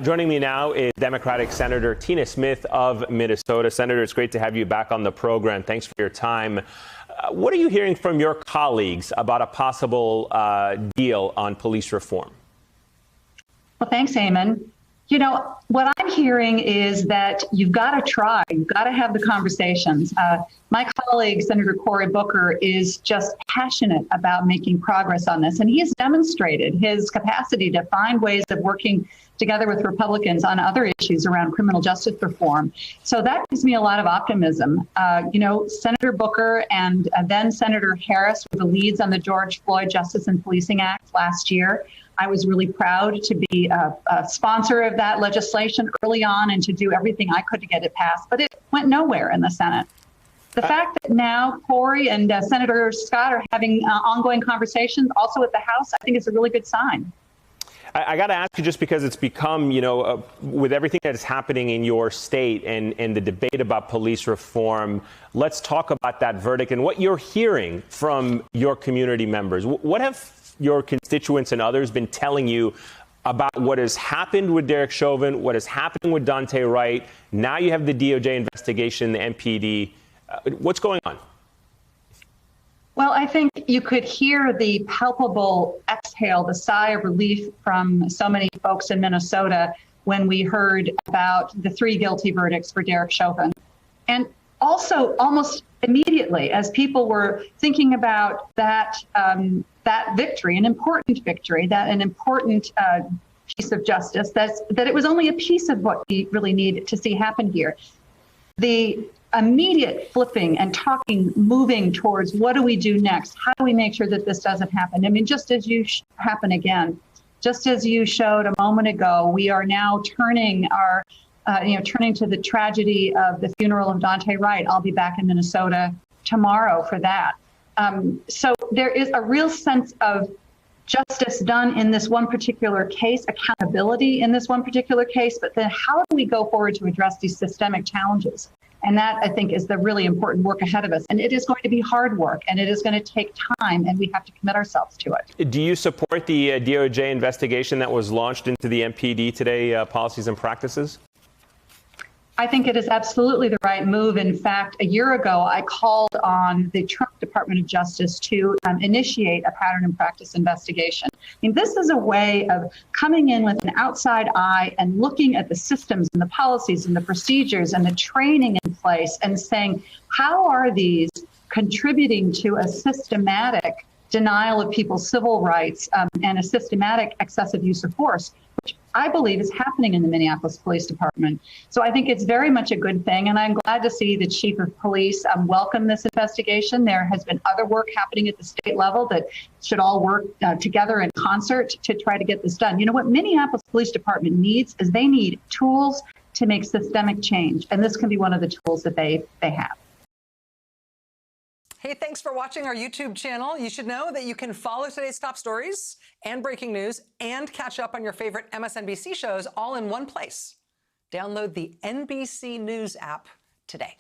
Joining me now is Democratic Senator Tina Smith of Minnesota. Senator, it's great to have you back on the program. Thanks for your time. What are you hearing from your colleagues about a possible deal on police reform? Well, thanks, Eamon. You know, what I'm hearing is that you've got to try. You've got to have the conversations. My colleague, Senator Cory Booker, is just passionate about making progress on this. And he has demonstrated his capacity to find ways of working together with Republicans on other issues around criminal justice reform. So that gives me a lot of optimism. Senator Booker and then Senator Harris were the leads on the George Floyd Justice and Policing Act last year. I was really proud to be a sponsor of that legislation early on and to do everything I could to get it passed, but it went nowhere in the Senate. The fact that now Cory and Senator Scott are having ongoing conversations also at the House, I think is a really good sign. I got to ask you, just because it's become, with everything that is happening in your state and the debate about police reform, let's talk about that verdict and what you're hearing from your community members. What have your constituents and others been telling you about what has happened with Derek Chauvin, what is happening with Daunte Wright? Now you have the DOJ investigation, the MPD. What's going on? Well, I think you could hear the palpable exhale, the sigh of relief from so many folks in Minnesota when we heard about the 3 guilty verdicts for Derek Chauvin. And also, almost immediately, as people were thinking about that victory, an important victory, an important piece of justice, that it was only a piece of what we really need to see happen here. The immediate flipping and talking, moving towards what do we do next? How do we make sure that this doesn't happen? I mean, just as you happen again, just as you showed a moment ago, we are now turning to the tragedy of the funeral of Daunte Wright. I'll be back in Minnesota tomorrow for that. So there is a real sense of justice done in this one particular case, accountability in this one particular case, but then how do we go forward to address these systemic challenges? And that, I think, is the really important work ahead of us. And it is going to be hard work, and it is going to take time, and we have to commit ourselves to it. Do you support the DOJ investigation that was launched into the MPD today, policies and practices? I think it is absolutely the right move. In fact, a year ago, I called on the Trump Department of Justice to initiate a pattern and practice investigation. I mean, this is a way of coming in with an outside eye and looking at the systems and the policies and the procedures and the training in place and saying, how are these contributing to a systematic denial of people's civil rights and a systematic excessive use of force, which I believe is happening in the Minneapolis Police Department. So I think it's very much a good thing, and I'm glad to see the chief of police welcome this investigation. There has been other work happening at the state level that should all work together in concert to try to get this done. You know what Minneapolis Police Department needs is they need tools to make systemic change, and this can be one of the tools that they have. Hey, thanks for watching our YouTube channel. You should know that you can follow today's top stories and breaking news and catch up on your favorite MSNBC shows all in one place. Download the NBC News app today.